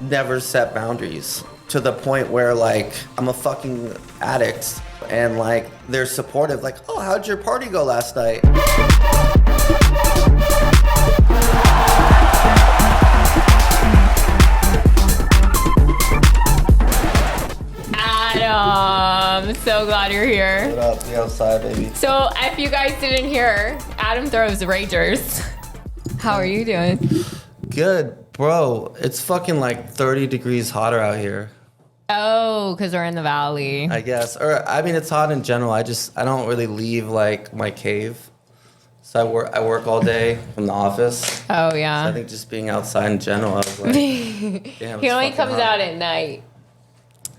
never set boundaries to the point where like I'm a fucking addict and like they're supportive, like, oh, how'd your party go last night? Adam, so glad you're here. What up? Be outside, baby. So if you guys didn't hear, Adam throws ragers. How are you doing? Good, bro. It's fucking like 30 degrees hotter out here. Oh, because we're in the valley. I guess. Or I mean, it's hot in general. I don't really leave like my cave. So I work all day from the office. Oh yeah. So I think just being outside in general, I was like, damn. He only comes hot. out at night.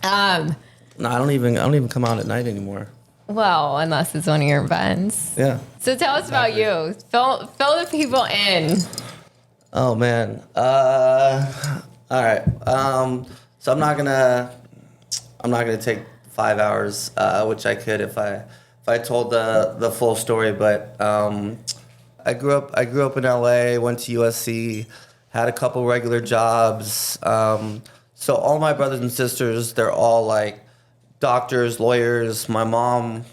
No, I don't even come out at night anymore. Well, unless it's one of your events. Yeah. So tell us about you. Fill the people in. Oh man. All right. So I'm not gonna take 5 hours, which I could if I told the full story. But I grew up in LA, went to USC, had a couple regular jobs. So all my brothers and sisters, they're all like doctors, lawyers. My mom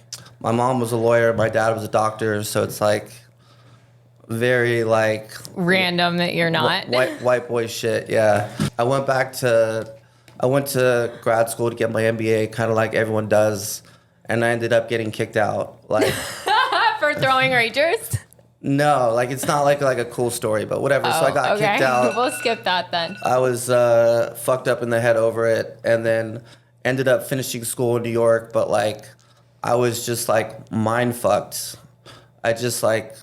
was a lawyer. My dad was a doctor. So it's like very like Random that you're not. white boy shit. Yeah. I went to grad school to get my MBA, kind of like everyone does, and I ended up getting kicked out. Like For throwing ragers? no, like it's not like a cool story, but whatever. So I got kicked out. We'll skip that then. I was fucked up in the head over it, and then ended up finishing school in New York. But like, I was just like mind fucked. I just like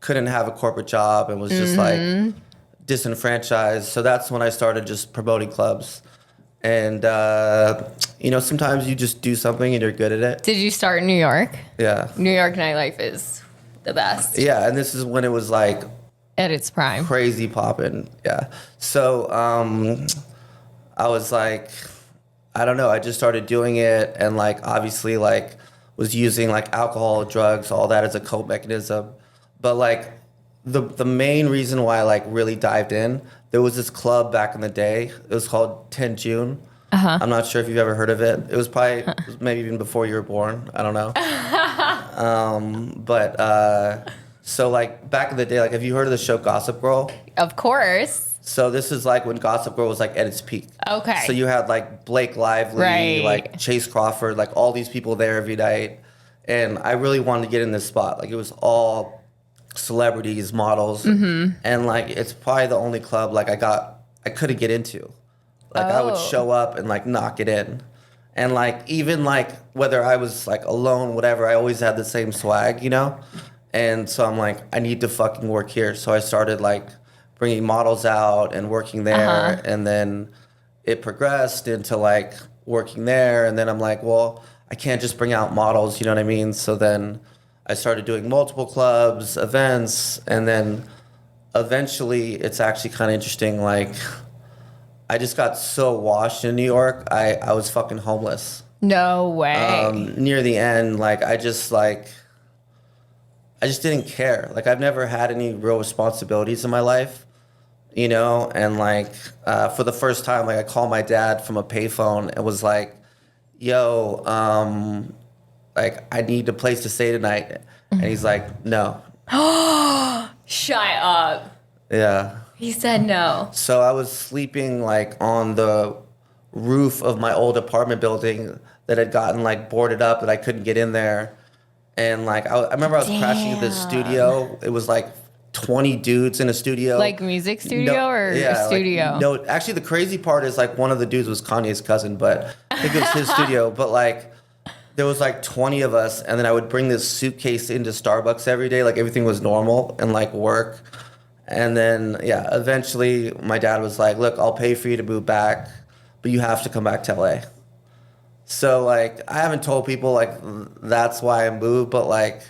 couldn't have a corporate job and was just like disenfranchised. So that's when I started just promoting clubs. And sometimes you just do something and you're good at it. Did you start in New York? Yeah. New York nightlife is the best. Yeah, and this is when it was like At its prime. crazy popping. Yeah. So I was like, I don't know. I just started doing it, and like obviously like was using like alcohol, drugs, all that as a cope mechanism. But like the main reason why I like really dived in, there was this club back in the day. It was called 10 June. Uh-huh. I'm not sure if you've ever heard of it. It was probably maybe even before you were born. I don't know. So like back in the day, like have you heard of the show Gossip Girl? Of course. So this is like when Gossip Girl was like at its peak. Okay. So you had like Blake Lively, Right. like Chase Crawford, like all these people there every night. And I really wanted to get in this spot. Like it was all celebrities, models. Mm-hmm. And like it's probably the only club like I couldn't get into. Like I would show up and like not get in. And like even like whether I was like alone, whatever, I always had the same swag, you know? And so I'm like, I need to fucking work here. So I started like bringing models out and working there. And then it progressed into like working there. And then I'm like, well, I can't just bring out models, you know what I mean? So then I started doing multiple clubs, events, and then eventually it's actually kind of interesting. Like I just got so washed in New York, I was fucking homeless. No way. Near the end, like I just didn't care. Like I've never had any real responsibilities in my life, you know? And like for the first time, like I called my dad from a payphone and was like, yo, like I need a place to stay tonight. And he's like, no. Shut up. Yeah. He said no. So I was sleeping like on the roof of my old apartment building that had gotten like boarded up that I couldn't get in there. And like I remember I was crashing into the studio. It was like 20 dudes in a studio. Like music studio a studio? Like, no, actually the crazy part is like one of the dudes was Kanye's cousin, but I think it was his studio. But like there was like 20 of us, and then I would bring this suitcase into Starbucks every day. Like everything was normal and like work. And then, yeah, eventually my dad was like, look, I'll pay for you to move back, but you have to come back to LA. So like, I haven't told people like that's why I moved, but like,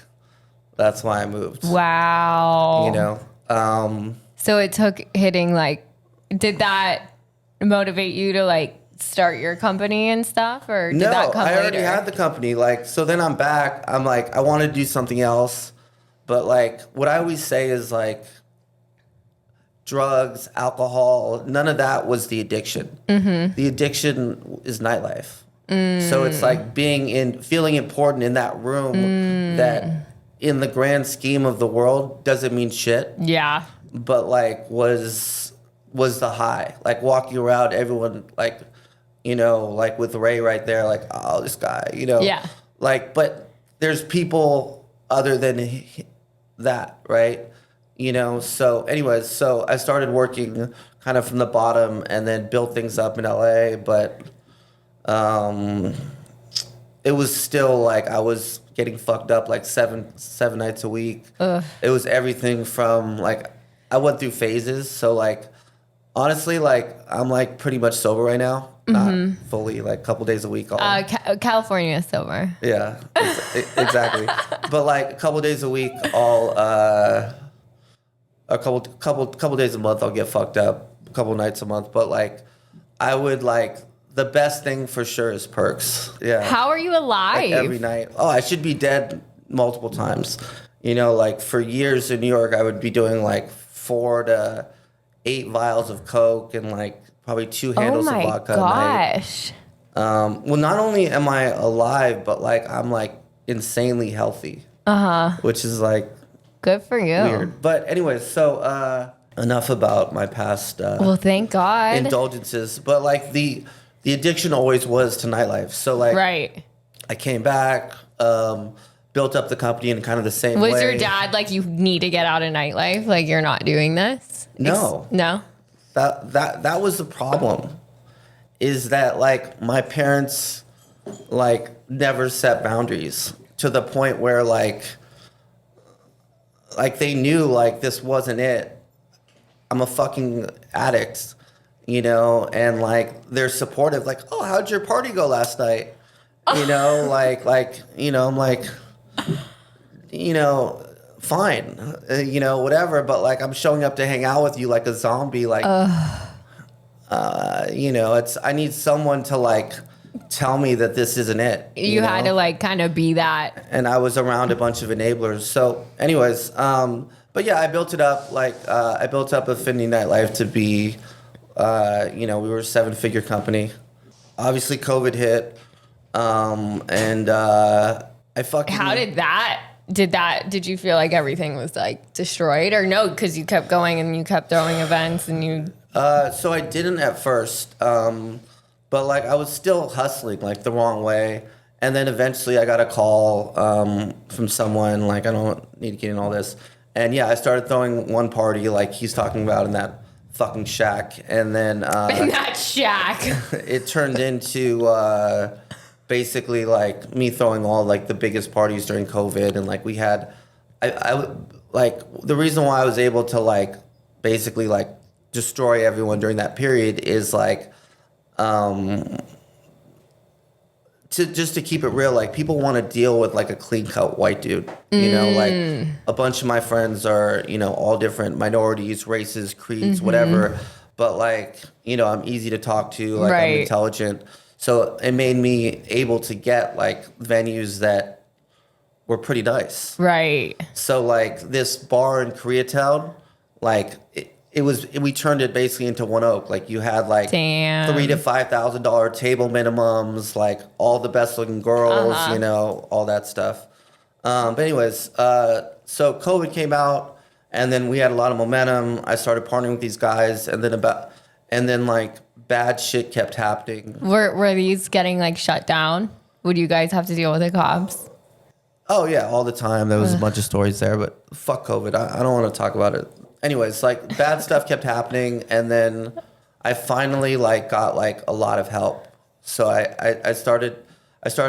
that's why I moved. Wow. You know? So it took hitting like, did that motivate you to like start your company and stuff, or did that come later? I already had the company. Like, so then I'm back. I'm like, I want to do something else. But like, what I always say is like, drugs, alcohol, none of that was the addiction. The addiction is nightlife. So it's like feeling important in that room that in the grand scheme of the world doesn't mean shit. Yeah. But like was the high. Like walking around, everyone like, you know, like with Ray right there, like, oh, this guy, you know. Yeah. Like, but there's people other than that, right? You know, so anyways, so I started working kind of from the bottom and then built things up in LA, but it was still like I was getting fucked up like seven nights a week. It was everything from like I went through phases. So like honestly, like I'm like pretty much sober right now. Not fully, like a couple days a week. California is sober. Yeah, exactly. But like a couple days a week, a couple days a month, I'll get fucked up. A couple nights a month, but like I would like the best thing for sure is perks. Yeah. How are you alive? Like every night. Oh, I should be dead multiple times. You know, like for years in New York, I would be doing like 4 to 8 vials of Coke and like probably 2 handles of vodka a night. Well, not only am I alive, but like I'm like insanely healthy. Which is like good for you. Weird. But anyways, so enough about my past well, thank God. indulgences. But like the addiction always was to nightlife. So like right. I came back, built up the company in kind of the same way. Was your dad like, you need to get out of nightlife? Like you're not doing this? No. No? That was the problem, is that like my parents like never set boundaries to the point where like they knew like this wasn't it. I'm a fucking addict, you know, and like they're supportive, like, oh, how'd your party go last night? You know, like, you know, I'm like, you know, fine, you know, whatever. But like, I'm showing up to hang out with you like a zombie. Like, you know, I need someone to like tell me that this isn't it. You had to like kind of be that. And I was around a bunch of enablers. So anyways, but yeah, I built it up. Like, I built up Affinity Nightlife to be, you know, we were a 7-figure company. Obviously COVID hit. And I fucking... How did you feel like everything was like destroyed, or no? Because you kept going and you kept throwing events and you. So I didn't at first, but like I was still hustling like the wrong way, and then eventually I got a call from someone, like I don't need to get in all this, and yeah, I started throwing one party like he's talking about in that fucking shack, and then in that shack, it turned into. Basically like me throwing all like the biggest parties during COVID, and like we had, I like the reason why I was able to like basically like destroy everyone during that period is like, to keep it real, like people want to deal with like a clean cut white dude, you know, like a bunch of my friends are, you know, all different minorities, races, creeds, whatever, but like, you know, I'm easy to talk to, like I'm intelligent. So it made me able to get like venues that were pretty nice. Right. So like this bar in Koreatown, like we turned it basically into One Oak. Like you had like $3,000 to $5,000 table minimums, like all the best looking girls, you know, all that stuff. But anyways, so COVID came out, and then we had a lot of momentum. I started partnering with these guys, and then like bad shit kept happening. Were these getting like shut down? Would you guys have to deal with the cops? Oh yeah, all the time. There was a bunch of stories there, but fuck COVID. I don't want to talk about it. Anyways, like bad stuff kept happening, and then I finally like got like a lot of help. So I started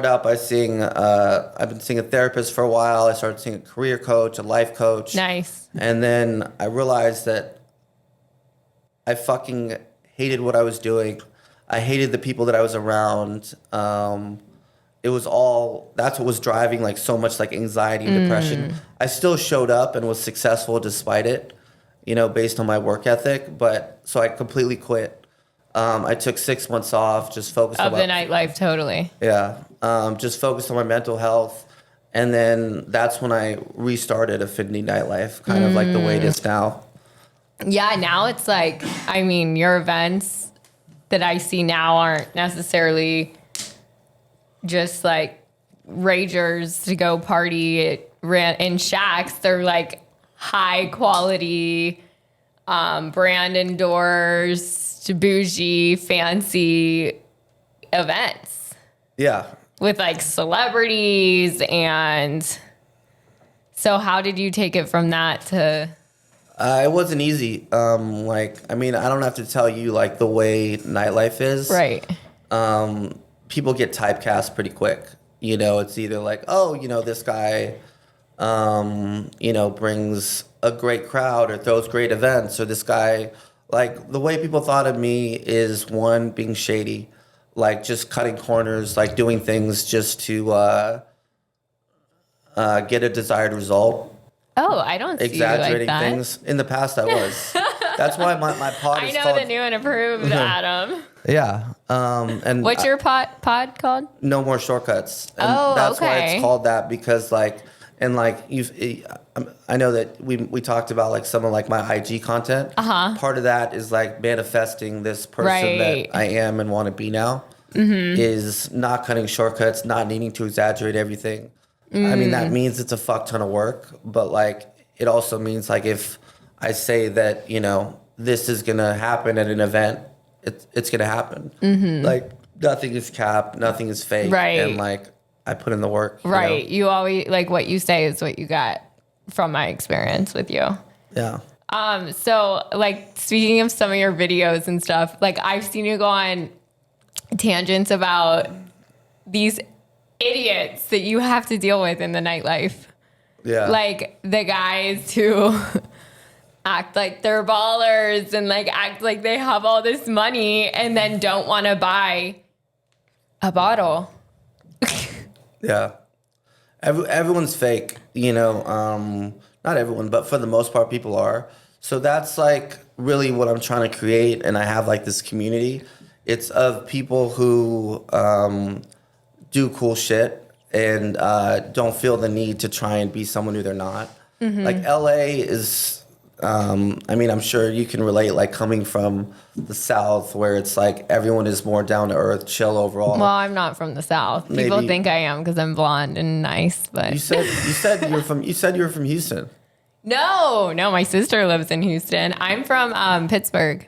out by seeing I've been seeing a therapist for a while. I started seeing a career coach, a life coach. Nice. And then I realized that I fucking hated what I was doing. I hated the people that I was around. It was that's what was driving like so much like anxiety and depression. I still showed up and was successful despite it, you know, based on my work ethic. But so I completely quit. I took 6 months off, just focused on the nightlife. Totally. Yeah. Just focused on my mental health. And then that's when I restarted Affinity Nightlife, kind of like the way it is now. Yeah, now it's like, I mean, your events that I see now aren't necessarily just like ragers to go party in shacks. They're like high quality, brand endorsed, bougie, fancy events. Yeah. With like celebrities. And so how did you take it from that to... It wasn't easy. Like, I mean, I don't have to tell you like the way nightlife is. Right. People get typecast pretty quick. You know, it's either like, oh, you know, this guy, you know, brings a great crowd or throws great events, or this guy, like the way people thought of me is one, being shady, like just cutting corners, like doing things just to get a desired result. Oh, I don't see Exaggerating you like that. things. In the past, I was. That's why my pod I is know called... the new and improved Adam. Yeah. And What's your pod called? No More Shortcuts. And Oh, why okay. it's called that, because like, and like I know that we talked about like some of like my IG content. Part of that is like manifesting this person Right. that I am and want to be now. Is not cutting shortcuts, not needing to exaggerate everything. I mean, that means it's a fuck ton of work, but like it also means like if I say that, you know, this is gonna happen at an event, it's gonna happen. Like nothing is capped, nothing is fake, Right. and like I put in the work. Right. know? You always, like, what you say is what you got from my experience with you. Yeah. So like, speaking of some of your videos and stuff, like I've seen you go on tangents about these idiots that you have to deal with in the nightlife. Yeah. Like the guys who act like they're ballers and like act like they have all this money and then don't want to buy a bottle. Yeah. Everyone's fake, you know. Not everyone, but for the most part, people are. So that's like really what I'm trying to create, and I have like this community. It's of people who do cool shit and don't feel the need to try and be someone who they're not. Like LA is, I mean, I'm sure you can relate, like coming from the South where it's like everyone is more down to earth, chill overall. Well, I'm not from the South. People Maybe- think I am because I'm blonde and nice, but You said you were from Houston. no, my sister lives in Houston. I'm from Pittsburgh,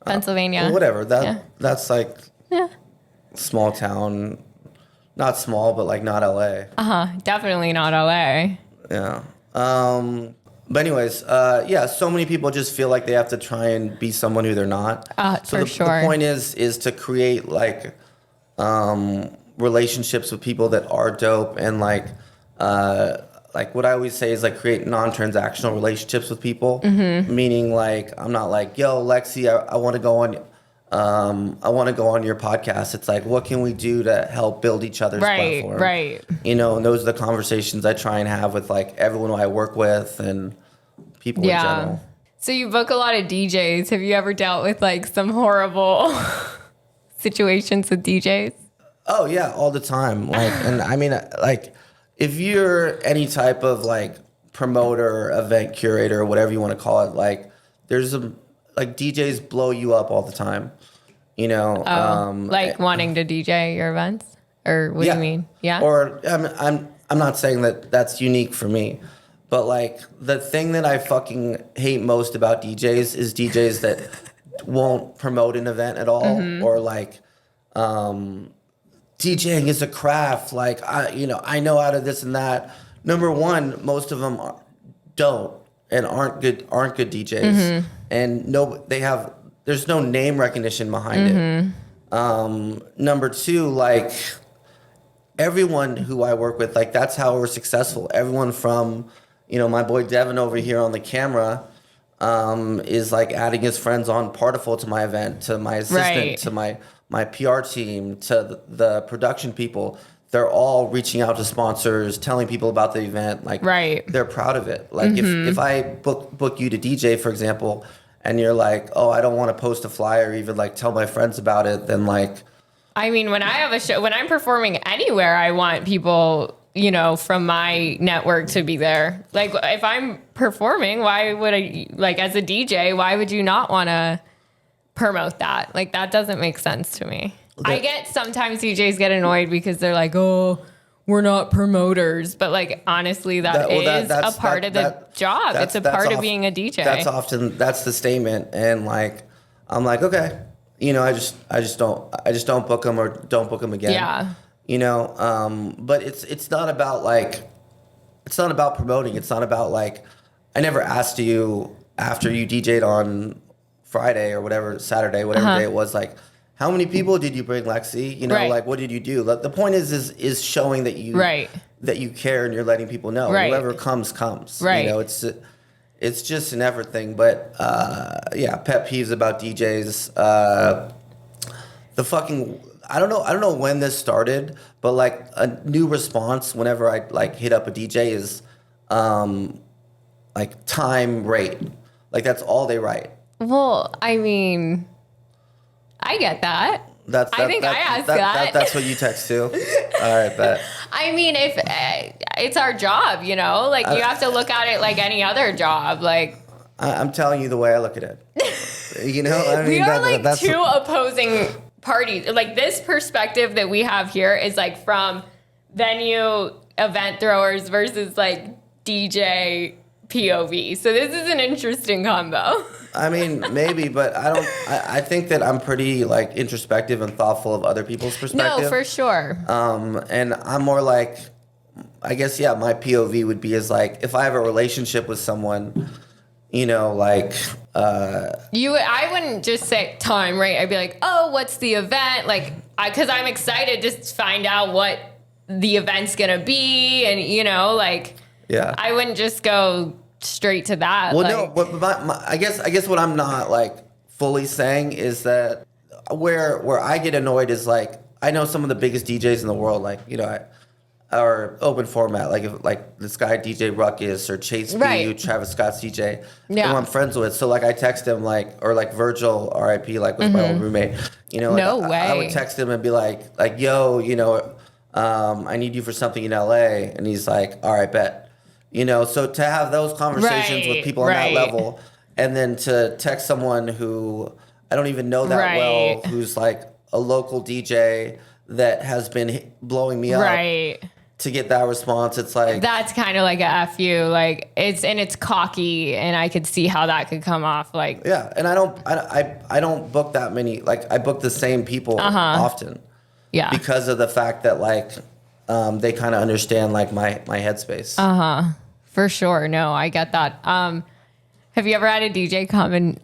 Pennsylvania. Well, whatever. Yeah. That's like small town, not small, but like not LA. Definitely not LA. Yeah. But anyways, yeah, so many people just feel like they have to try and be someone who they're not. So For the sure. point is to create like relationships with people that are dope, and like what I always say is like create non-transactional relationships with people. Meaning like I'm not like, yo, Lexi, I want to go on. I want to go on your podcast. It's like, what can we do to help build each other's platform? Right. You know, and those are the conversations I try and have with like everyone who I work with and people in general. So you book a lot of DJs. Have you ever dealt with like some horrible situations with DJs? Oh yeah, all the time. Like, and I mean, like, if you're any type of like promoter, event curator, whatever you want to call it, like, there's like DJs blow you up all the time. You know, Like wanting to DJ your events, or what do you mean? Yeah. Or I'm not saying that that's unique for me, but like the thing that I fucking hate most about DJs is DJs that won't promote an event at all, or like DJing is a craft. Like I know out of this and that. Number one, most of them don't and aren't good DJs, and there's no name recognition behind it. Number two, like everyone who I work with, like that's how we're successful. Everyone from, my boy Devin over here on the camera, is like adding his friends on Partiful to my event, to my assistant, to my PR team, to the production people. They're all reaching out to sponsors, telling people about the event. Like, they're proud of it. Like if I book you to DJ, for example, and you're like, oh, I don't want to post a flyer or even like tell my friends about it, then like, I mean, when I have a show, when I'm performing anywhere, I want people you know, from my network to be there. Like, if I'm performing, why would I, like, as a DJ, why would you not want to promote that? Like, that doesn't make sense to me. I get sometimes DJs get annoyed because they're like, oh, we're not promoters. But, like, honestly, that's a part of the job. It's a part of being a DJ. That's the statement. And, like, I'm like, okay, you know, I just don't book them or don't book them again. Yeah. You know, but it's not about promoting. It's not about, like, I never asked you after you DJ'd on Friday or whatever, Saturday, whatever day it was, like, how many people did you bring, Lexi? You know, like, what did you do? The point is showing that you that you care and you're letting people know. Whoever comes. You know, it's just an effort thing. But yeah, pet peeves about DJs. The fucking I don't know when this started, but, like, a new response whenever I, like, hit up a DJ is like, time, rate. Like, that's all they write. Well, I mean, I get that. I think I asked that. That's what you text too. All right, bet. I mean, if it's our job, you know, like, you have to look at it like any other job. Like, I'm telling you the way I look at it. You know, I mean, we are that's two opposing parties. Like, this perspective that we have here is, like, from venue event throwers versus, like, DJ POV. So this is an interesting combo. I mean, maybe, but I think that I'm pretty, like, introspective and thoughtful of other people's perspective. No, for sure. And I'm more like, I guess, yeah, my POV would be as, like, if I have a relationship with someone, you know, like, I wouldn't just say time, right? I'd be like, oh, what's the event? Like, because I'm excited to find out what the event's gonna be, and, you know, like, yeah, I wouldn't just go straight to that. Well, like, no, but I guess what I'm not, like, fully saying is that where I get annoyed is, like, I know some of the biggest DJs in the world, like, you know, or open format, like, if, like, this guy DJ Ruckus or Chase B, Travis Scott's DJ, who I'm friends with. So, like, I text him, like, or, like, Virgil, R.I.P., like, was my old roommate. You know, no way. I would text him and be like, yo, you know, I need you for something in L.A. And he's like, all right, bet. You know, so to have those conversations with people on that level, and then to text someone who I don't even know that well, who's, like, a local DJ that has been blowing me up, to get that response, it's like, that's kind of like a F you. Like, it's cocky, and I could see how that could come off. Like, yeah, and I don't book that many. Like, I book the same people often, because of the fact that, like, they kind of understand, like, my headspace. For sure. No, I get that. Have you ever had a DJ come and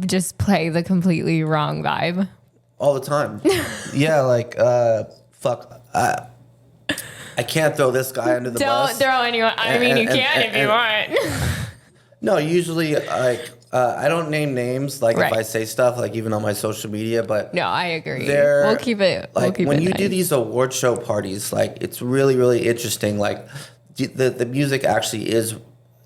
just play the completely wrong vibe? All the time. Yeah, like, fuck. I can't throw this guy under the bus. Don't throw anyone. I mean, you can if you want. No, usually, like, I don't name names, like, if I say stuff, like, even on my social media, but no, I agree. We'll keep it. Like, when you do these award show parties, like, it's really, really interesting. Like, the music actually is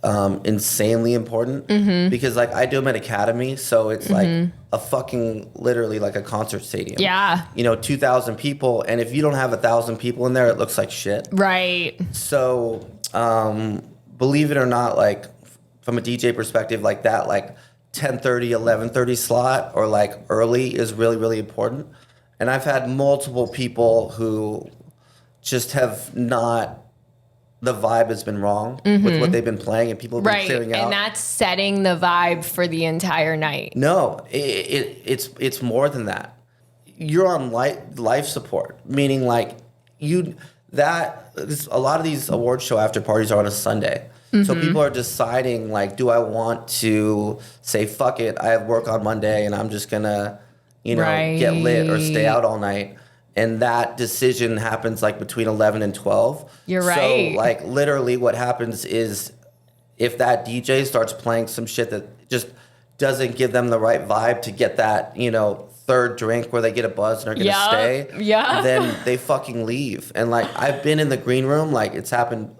insanely important, because, like, I do them at Academy, so it's like a fucking, literally, like, a concert stadium. Yeah. You know, 2,000 people, and if you don't have 1,000 people in there, it looks like shit. Right. So, believe it or not, like, from a DJ perspective, like, that, like, 10:30, 11:30 slot, or, like, early is really, really important. And I've had multiple people who just have not, the vibe has been wrong with what they've been playing, and people have been clearing out. And that's setting the vibe for the entire night. No, it's more than that. You're on life support, meaning, like, a lot of these award show after parties are on a Sunday. So people are deciding, like, do I want to say, fuck it, I have work on Monday and I'm just gonna, you know, get lit or stay out all night. And that decision happens, like, between 11 and 12. You're right. So, like, literally what happens is, if that DJ starts playing some shit that just doesn't give them the right vibe to get that, you know, third drink where they get a buzz and are gonna stay, then they fucking leave. And, like, I've been in the green room, like, it's happened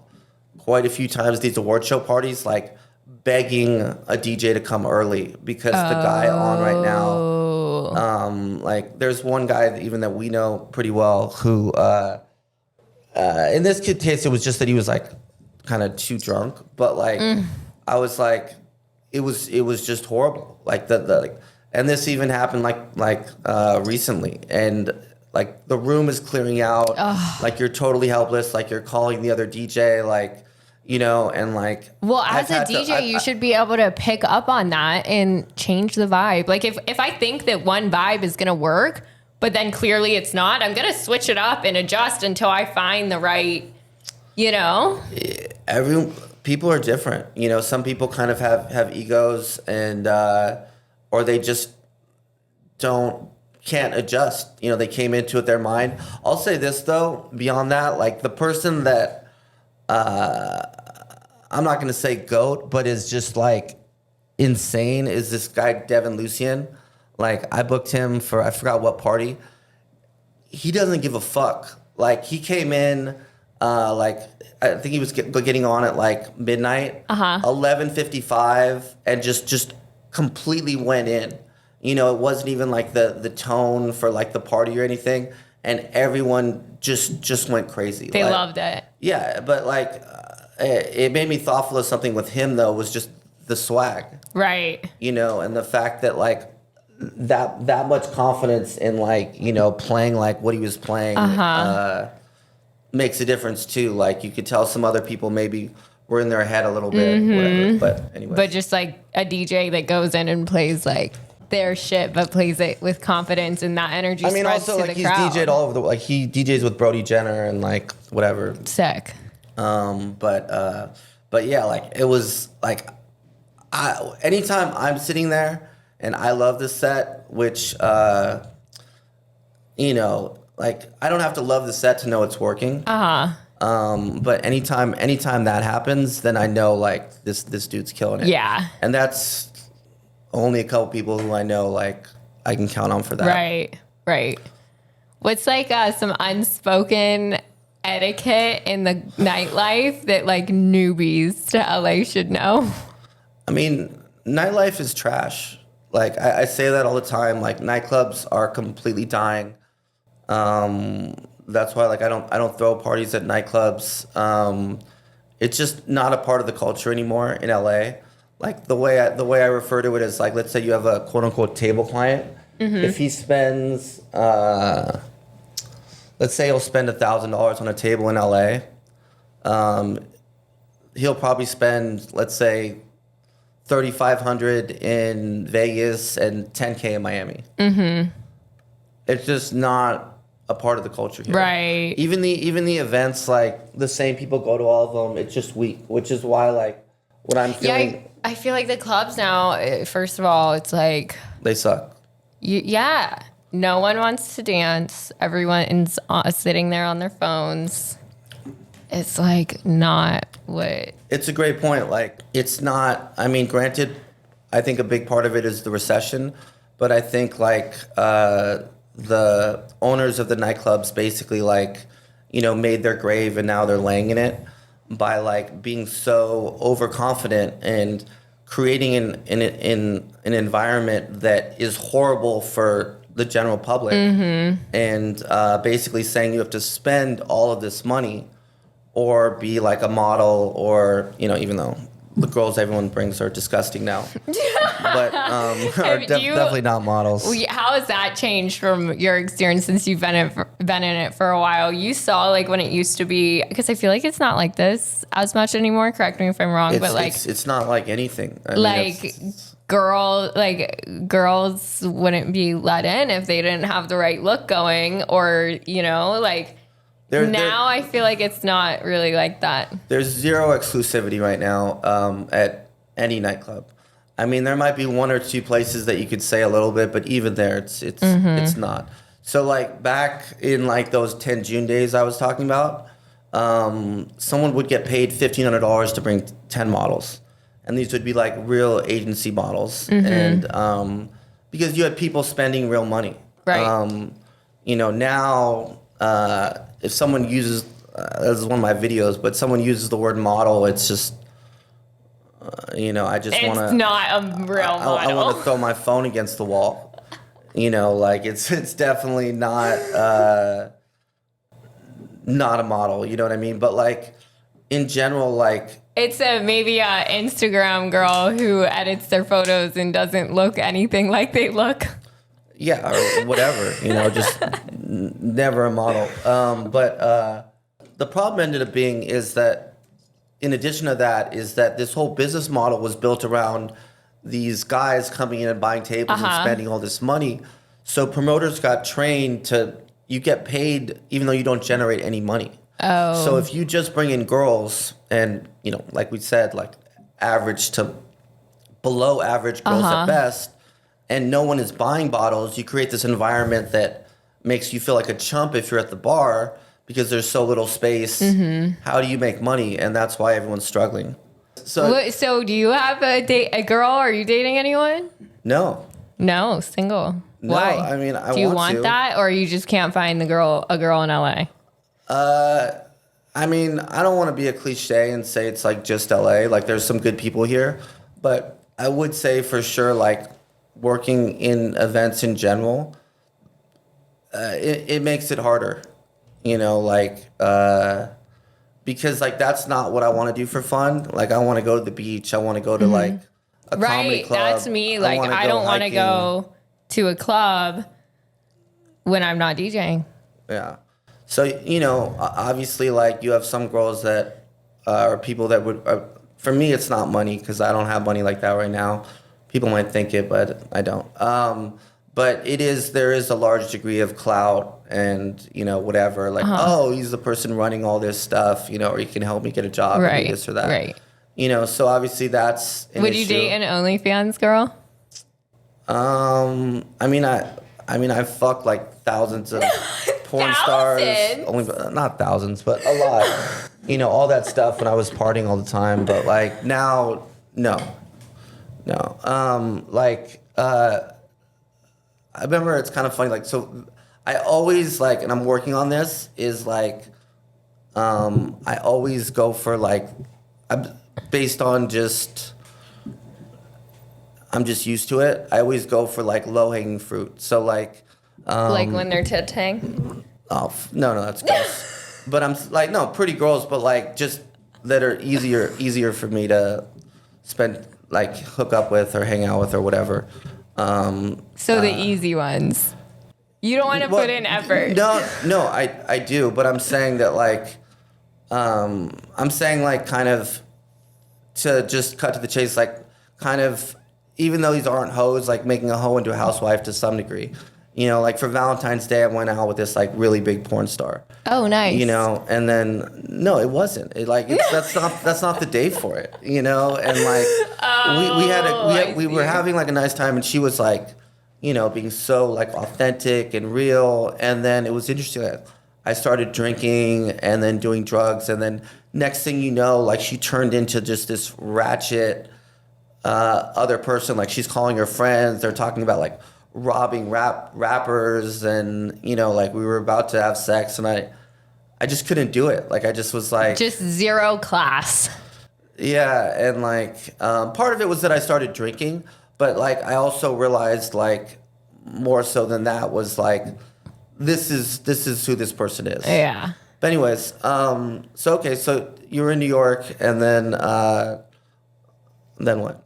quite a few times, these award show parties, like, begging a DJ to come early because the guy on right now, like, there's one guy that we know pretty well who In this kid case, it was just that he was like kind of too drunk, but like I was like, it was just horrible. Like and this even happened like recently, and like the room is clearing out, like you're totally helpless, like you're calling the other DJ, like, you know, and like. Well, as a DJ, you should be able to pick up on that and change the vibe. Like if I think that one vibe is gonna work, but then clearly it's not, I'm gonna switch it up and adjust until I find the right, you know. People are different, you know. Some people kind of have egos, and or they just can't adjust. You know, they came into it their mind. I'll say this though, beyond that, like the person that I'm not gonna say GOAT, but is just like insane is this guy Devin Lucien. Like I booked him for I forgot what party. He doesn't give a fuck. Like he came in like I think he was getting on at like midnight, 11:55, and just completely went in. You know, it wasn't even like the tone for like the party or anything, and everyone just went crazy. They like, loved it. Yeah, but like it made me thoughtful of something with him though, was just the swag. Right. You know, and the fact that like that much confidence in like, you know, playing like what he was playing makes a difference too. Like you could tell some other people maybe were in their head a little bit, whatever. But anyway. But just like a DJ that goes in and plays like their shit, but plays it with confidence, and that energy. I mean, also like he's DJ'd all over like he DJs with Brody Jenner and like whatever. Sick. But yeah, like it was like anytime I'm sitting there and I love the set, which you know, like I don't have to love the set to know it's working. But anytime that happens, then I know like this dude's killing it. Yeah. And that's only a couple people who I know like I can count on for that. Right. What's like some unspoken etiquette in the nightlife that like newbies to LA should know? I mean, nightlife is trash. Like I say that all the time. Like nightclubs are completely dying. That's why like I don't throw parties at nightclubs. It's just not a part of the culture anymore in LA. Like the way I refer to it is like, let's say you have a quote unquote table client. If he spends, let's say he'll spend $1,000 on a table in LA, he'll probably spend, let's say, $3,500 in Vegas and $10K in Miami. It's just not a part of the culture here. Right. Even the events, like the same people go to all of them. It's just weak, which is why like what I'm feeling. Yeah, I feel like the clubs now. First of all, it's like they suck. Yeah, no one wants to dance. Everyone's sitting there on their phones. It's like not what. It's a great point. Like it's not. I mean, granted, I think a big part of it is the recession, but I think like the owners of the nightclubs basically like, you know, made their grave and now they're laying in it by like being so overconfident and creating an environment that is horrible for the general public, and basically saying you have to spend all of this money or be like a model, or, you know, even though the girls everyone brings are disgusting now, but definitely not models. How has that changed from your experience since you've been in it for a while? You saw like when it used to be, because I feel like it's not like this as much anymore. Correct me if I'm wrong, but like it's not like anything. I mean, girls wouldn't be let in if they didn't have the right look going, or, you know, like. Now I feel like it's not really like that. There's zero exclusivity right now at any nightclub. I mean, there might be one or two places that you could say a little bit, but even there, it's not. So like back in like those 10 June days I was talking about, someone would get paid $1,500 to bring 10 models, and these would be like real agency models, and because you had people spending real money. Right. You know, now. If someone uses, this is one of my videos, but someone uses the word model, it's just, you know, I just want to. It's not a real model. I want to throw my phone against the wall. You know, like it's definitely not not a model, you know what I mean? But like in general, like It's maybe a Instagram girl who edits their photos and doesn't look anything like they look. yeah, or whatever, you know, just never a model. But the problem ended up being is that in addition to that is that this whole business model was built around these guys coming in and buying tables and spending all this money. So promoters got trained to, you get paid even though you don't generate any money. Oh. So if you just bring in girls and, you know, like we said, like average to below average girls at best, and no one is buying bottles, you create this environment that makes you feel like a chump if you're at the bar because there's so little space. How do you make money? And that's why everyone's struggling. So do you have a girl? Are you dating anyone? No. No, single. No, Why? I mean, do you want that, or you just can't find a girl in LA? I mean, I don't want to be a cliche and say it's like just LA. Like there's some good people here, but I would say for sure, like working in events in general, it makes it harder, you know, like, because like that's not what I want to do for fun. Like I want to go to the beach. I want to go to like a comedy club. That's me. Like I don't want to go to a club when I'm not DJing. Yeah. So, you know, obviously, like, you have some girls that are people that would... for me, it's not money, because I don't have money like that right now. People might think it, but I don't. But there is a large degree of clout and, you know, whatever. Like, oh, he's the person running all this stuff, you know, or he can help me get a job or do this or that. Right. You know, so obviously that's an Would you issue. date an OnlyFans girl? I mean, I fucked like thousands of porn stars. Only not thousands, but a lot. You know, all that stuff when I was partying all the time. But like now, no. I remember it's kind of funny. Like, so I always like, and I'm working on this. Is like, I always go for like, based on just. I'm just used to it. I always go for like low hanging fruit. So like when they're tit hang? Oh no, that's gross. But I'm like pretty girls, but like just that are easier for me to spend like hook up with or hang out with or whatever. So the easy ones. You don't want to put in effort. No, I do, but I'm saying that like kind of to just cut to the chase, like kind of. Even though these aren't hoes, like making a hoe into a housewife to some degree. You know, like for Valentine's Day, I went out with this like really big porn star. Oh, nice. You know, and then no, it wasn't. That's not the day for it. You know, and like we were having like a nice time, and she was like, you know, being so like authentic and real. And then it was interesting. I started drinking and then doing drugs, and then next thing you know, like she turned into just this ratchet. Other person, like she's calling her friends, they're talking about like robbing rappers, and you know, like we were about to have sex, and I just couldn't do it. Like I just was like just zero class. Yeah, and like part of it was that I started drinking, but like I also realized like more so than that was like this is who this person is. Yeah. But anyways, so you were in New York, and then what?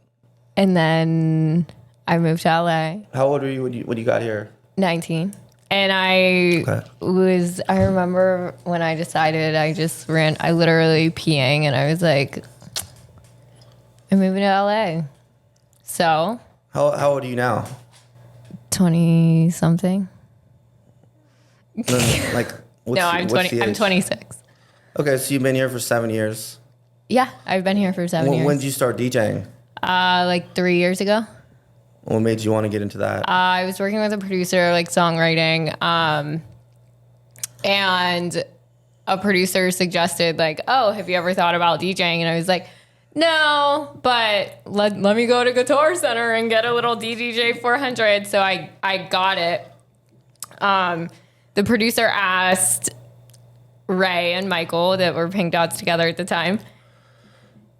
And then I moved to LA. How old were you when you got here? 19. And I remember when I decided, I literally peeing, and I was like, I'm moving to LA. So. How old are you now? 20 something. Like, I'm 20. I'm 26. Okay, so you've been here for 7 years. Yeah, I've been here for 7 years. When did you start DJing? Like 3 years ago. What made you want to get into that? I was working with a producer, like songwriting, and a producer suggested like, oh, have you ever thought about DJing? And I was like, no, but let me go to Guitar Center and get a little DDJ 400. So I got it. The producer asked Ray and Michael, that were Pink Dots together at the time,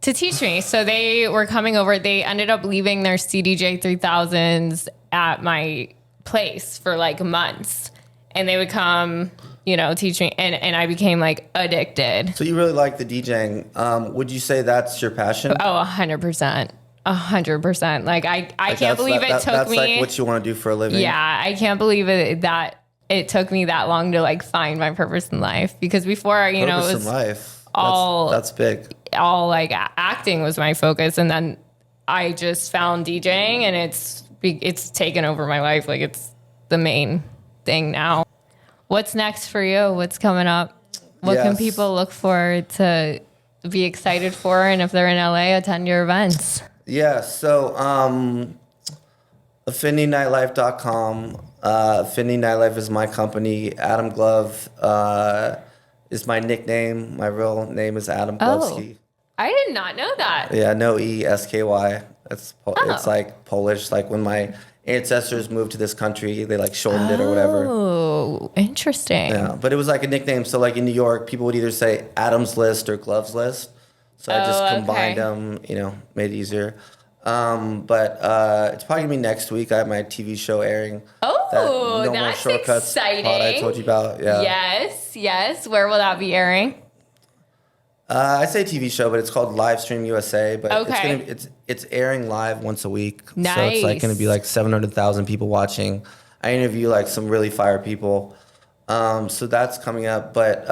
to teach me. So they were coming over. They ended up leaving their CDJ 3000s at my place for like months. And they would come teach me. And I became like addicted. So you really like the DJing. Would you say that's your passion? Oh, 100%. 100%. Like I can't believe it took that's me. That's like what you want to do for a living. Yeah, I can't believe that it took me that long to like find my purpose in life, because before, it was in life. all That's big. All like acting was my focus, and then I just found DJing, and it's taken over my life. Like it's the main thing now. What's next for you? What's coming up? What can people look forward to be excited for? And if they're in LA, attend your events. Yeah, so AffinityNightlife.com. Affinity Nightlife is my company. Adam Glove is my nickname. My real name is Adam Glovsky. I did not know that. Yeah, no E-S-K-Y. It's like Polish. Like when my ancestors moved to this country, they like shortened it or whatever. Oh, interesting. Yeah, but it was like a nickname. So like in New York, people would either say Adam's List or Gloves List. So I just combined them, made it easier. But it's probably gonna be next week. I have my TV show airing. Oh, No More that's Shortcuts exciting. Pod I told you about. Yeah. Yes. Where will that be airing? I say TV show, but it's called Live Stream USA. But it's airing live once a week. Nice. So it's like gonna be like 700,000 people watching. I interview like some really fire people. So that's coming up. But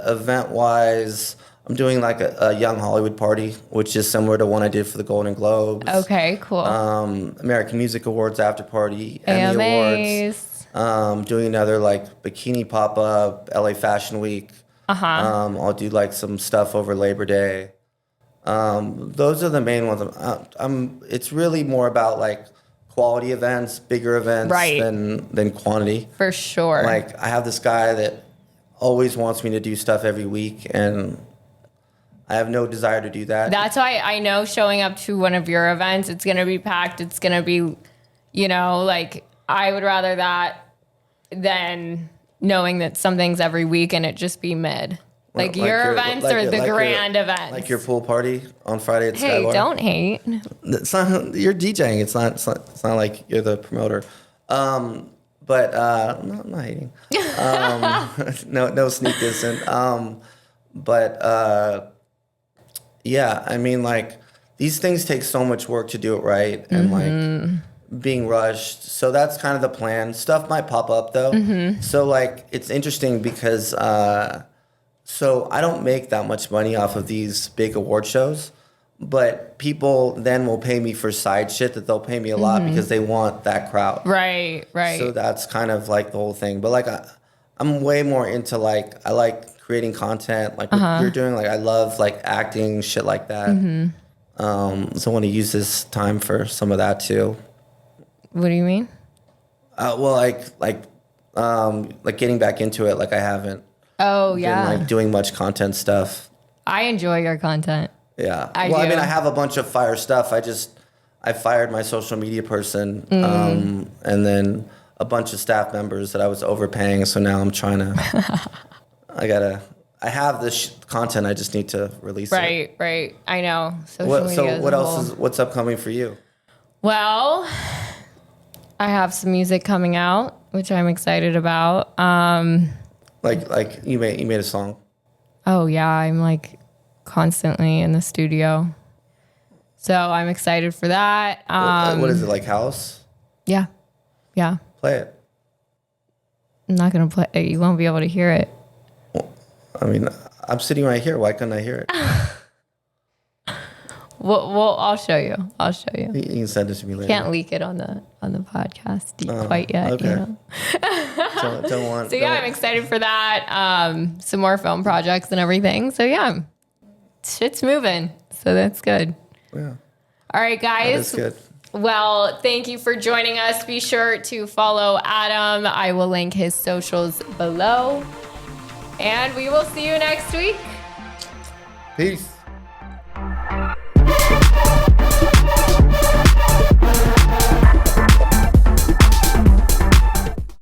event wise, I'm doing like a Young Hollywood party, which is similar to one I did for the Golden Globes. Okay, cool. American Music Awards after party, Emmy Awards. Doing another like bikini pop up, LA Fashion Week. I'll do like some stuff over Labor Day. Those are the main ones. It's really more about like quality events, bigger events than quantity. For sure. Like I have this guy that always wants me to do stuff every week, and I have no desire to do that. That's why I know showing up to one of your events, it's going to be packed. It's going to be, like I would rather that than knowing that something's every week and it just be mid. Like your events are the grand events. Like your pool party on Friday at Hey, Skybar. don't hate. It's not, you're DJing. It's not like you're the promoter. But I'm not hating. No sneak dissing. Yeah, I mean, like, these things take so much work to do it right, and like being rushed. So that's kind of the plan. Stuff might pop up though. So like, it's interesting because so I don't make that much money off of these big award shows, but people then will pay me for side shit that they'll pay me a lot because they want that crowd. Right. So that's kind of like the whole thing. But like, I'm way more into like, I like creating content like what you're doing. Like I love like acting, shit like that. So I want to use this time for some of that too. What do you mean? Well, like getting back into it. Like I haven't been like doing much content stuff. I enjoy your content. Yeah. I mean, I have a bunch of fire stuff. I fired my social media person, and then a bunch of staff members that I was overpaying. So now I'm trying to. I have this content. I just need to release it. Right. I know. What's upcoming for you? Well, I have some music coming out, which I'm excited about. Like you made a song. Oh yeah, I'm like constantly in the studio, so I'm excited for that. What is it, like house? Yeah. Play it. I'm not gonna play it. You won't be able to hear it. I mean, I'm sitting right here. Why couldn't I hear it? Well, I'll show you. You can send it to me later. Can't leak it on the podcast quite yet. Okay. You know? don't want. So yeah, I'm excited for that. Some more film projects and everything. So yeah, shit's moving. So that's good. Yeah. All right, guys. That is good. Well, thank you for joining us. Be sure to follow Adam. I will link his socials below. And we will see you next week. Peace.